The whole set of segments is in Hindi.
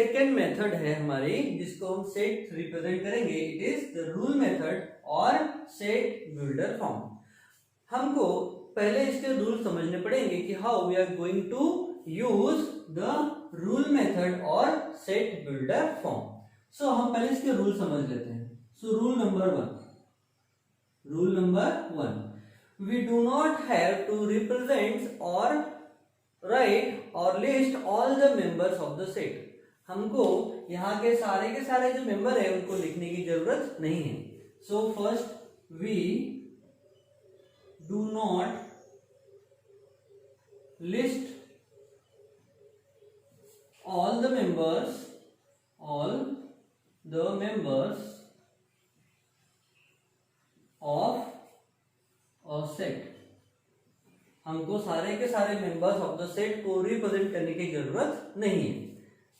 सेकेंड मेथड है हमारी जिसको हम सेट रिप्रेजेंट करेंगे, it is the rule method और सेट बिल्डर फॉर्म। हमको पहले इसके रूल समझने पड़ेंगे कि how we are going to use the rule method और सेट बिल्डर फॉर्म। सो हम पहले इसके रूल समझ लेते हैं। So rule number one, we do not have to represent or write or list all the members of the set। हमको यहाँ के सारे जो मेंबर है उनको लिखने की जरूरत नहीं है। So first we do not list all the members of a set। हमको सारे के सारे मेंबर्स ऑफ द सेट को रिप्रेजेंट करने की जरूरत नहीं है।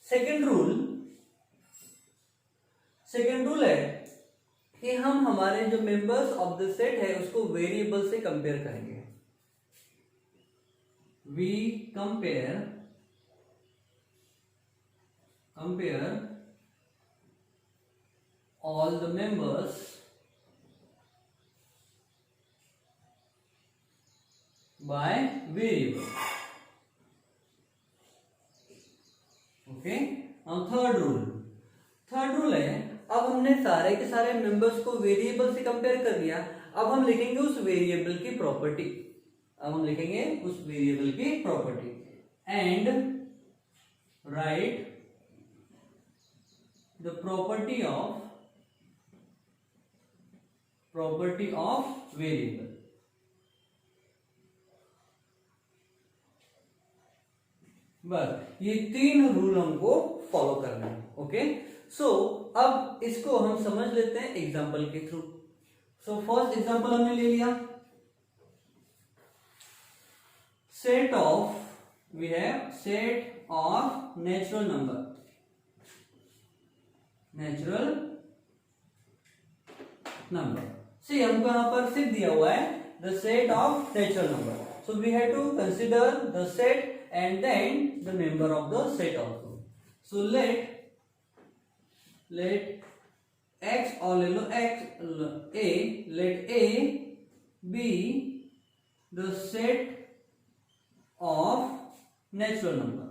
सेकेंड रूल है कि हम हमारे जो मेंबर्स ऑफ द सेट है उसको वेरिएबल से कंपेयर करेंगे। We compare all the members by variable। Okay, अब थर्ड रूल है, अब हमने सारे के सारे मेंबर्स को वेरिएबल से कंपेयर कर लिया। अब हम लिखेंगे उस वेरिएबल की property, and right the property of variable. बस ये तीन रूल हमको फॉलो करना है। ओके, सो अब इसको हम समझ लेते हैं एग्जांपल के थ्रू। सो फर्स्ट एग्जांपल हमने ले लिया, set of natural number. See हमको यहां पर सिर्फ दिया हुआ है the set of natural number. So we have to consider the set and then the member of the set also। So let x or let A be the set of natural number।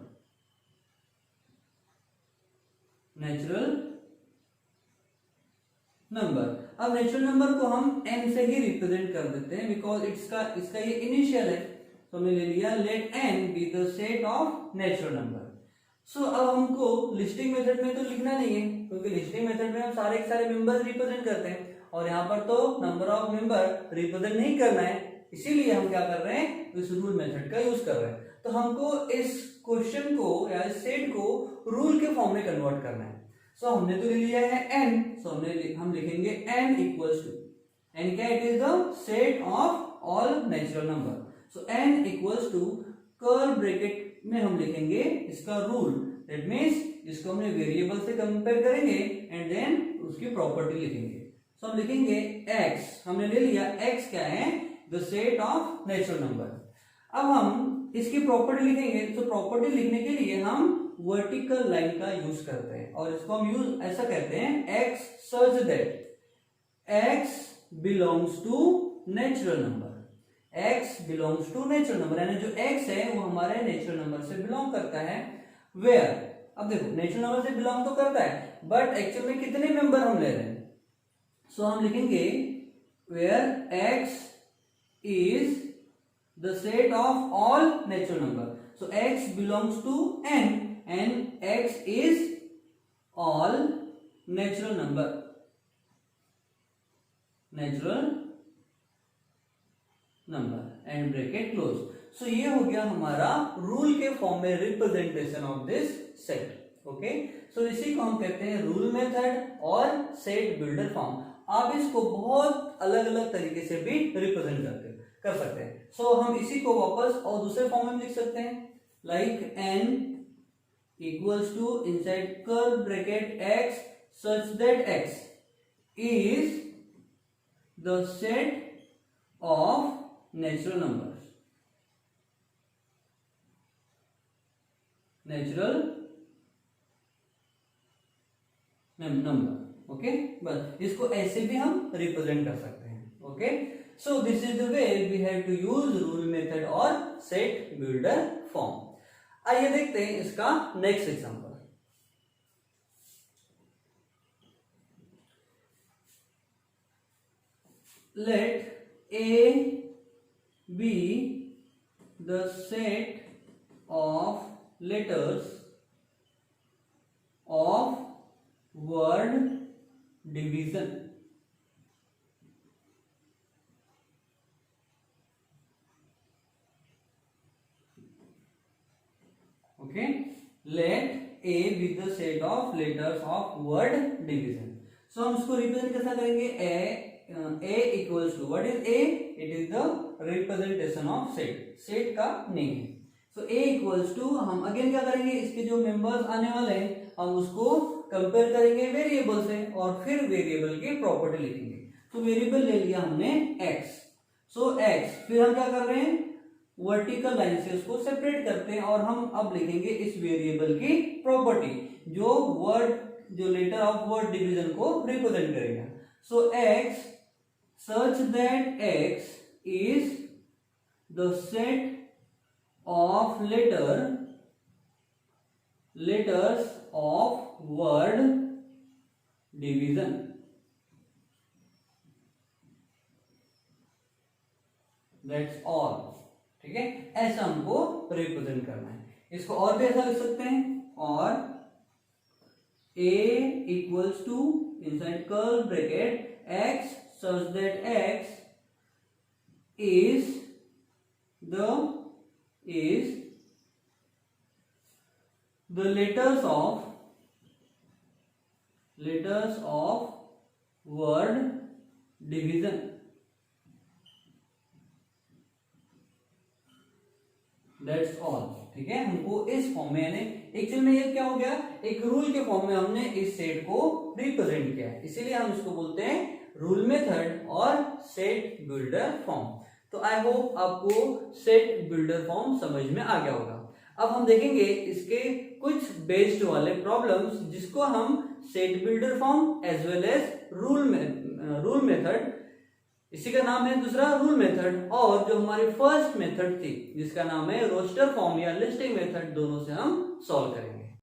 अब नेचुरल नंबर को हम n से ही रिप्रेजेंट कर देते हैं बिकॉज इसका ये इनिशियल है। तो हमने ले लिया let n be the set of natural number. So अब हमको लिस्टिंग मेथड में तो लिखना नहीं है क्योंकि लिस्टिंग मेथड में हम सारे के सारे मेंबर रिप्रेजेंट करते हैं और यहाँ पर तो नंबर ऑफ मेंबर रिप्रेजेंट नहीं करना है, इसीलिए हम क्या कर रहे हैं, इस रूल मेथड का यूज कर रहे हैं। तो हमको इस क्वेश्चन को या इस सेट को रूल के फॉर्म में कन्वर्ट करना है। सो हमने तो ले लिया है n, सो हम लिखेंगे n इक्वल्स टू, n क्या, it is the set of all natural number. So n equals to curly bracket में हम लिखेंगे इसका रूल, दैट मींस इसको हमने वेरिएबल से कंपेयर करेंगे एंड देन उसकी प्रॉपर्टी लिखेंगे। सो हम लिखेंगे x, हमने ले लिया x क्या है, the set of natural number. अब हम इसकी प्रॉपर्टी लिखेंगे, तो प्रॉपर्टी लिखने के लिए हम वर्टिकल लाइन का यूज करते हैं और इसको हम यूज ऐसा कहते हैं x such that x belongs to natural number. x belongs to natural number, यानी जो x है वो हमारे नेचुरल नंबर से बिलोंग करता है। वेयर, अब देखो नेचुरल नंबर से बिलोंग तो करता है बट एक्चुअल में कितने मेंबर हम ले रहे हैं। सो हम लिखेंगे where x is the set of all natural number. So x belongs to n and x is all natural number and bracket close. So ये हो गया हमारा रूल के फॉर्म में representation of this set. Okay, so इसी को हम कहते हैं रूल मेथड और सेट बिल्डर फॉर्म। आप इसको बहुत अलग अलग तरीके से भी रिप्रेजेंट कर सकते हैं। सो हम इसी को वापस और दूसरे फॉर्म में लिख सकते हैं, like n equals to inside curly bracket x such that x is the set of natural numbers. Number. Okay, बस इसको ऐसे भी हम रिप्रेजेंट कर सकते हैं। Okay, so this is the way we have to use rule method और सेट बिल्डर फॉर्म। आइए देखते हैं इसका next example. Let A be the set of letters of word division. Okay, let A be the set of letters of word division. So हम इसको रिप्रेजेंट कैसा करेंगे? A equals to, what is A? It is the representation of set. Set का नेम है। So A equals to, हम अगेन क्या करेंगे, इसके जो मेंबर्स आने वाले हैं हम उसको कंपेयर करेंगे वेरिएबल से और फिर वेरिएबल की प्रॉपर्टी लिखेंगे। तो वेरिएबल ले लिया हमने x। सो x, फिर हम क्या कर रहे हैं, वर्टिकल लाइन से उसको सेपरेट करते हैं और हम अब लिखेंगे इस वेरिएबल की प्रॉपर्टी जो लेटर ऑफ वर्ड डिवीजन को रिप्रेजेंट करेगा। सो x such that x is the set of letters of word division. That's all. ठीक है, ऐसा हमको रिप्रेजेंट करना है। इसको और भी ऐसा लिख सकते हैं, और a equals to inside curly bracket x such that x is the letters of word division. That's all. ठीक है, हमको इस फॉर्म में, यानी एक्चुअल में ये क्या हो गया, एक रूल के फॉर्म में हमने इस सेट को रिप्रेजेंट किया है, इसीलिए हम इसको बोलते हैं रूल मेथड और सेट बिल्डर फॉर्म। तो आई होप आपको सेट बिल्डर फॉर्म समझ में आ गया होगा। अब हम देखेंगे इसके कुछ बेस्ड वाले प्रॉब्लम्स जिसको हम set builder form as well as rule method, इसी का नाम है दूसरा रूल मेथड, और जो हमारी फर्स्ट मेथड थी जिसका नाम है रोस्टर फॉर्म या लिस्टिंग मेथड, दोनों से हम सॉल्व करेंगे।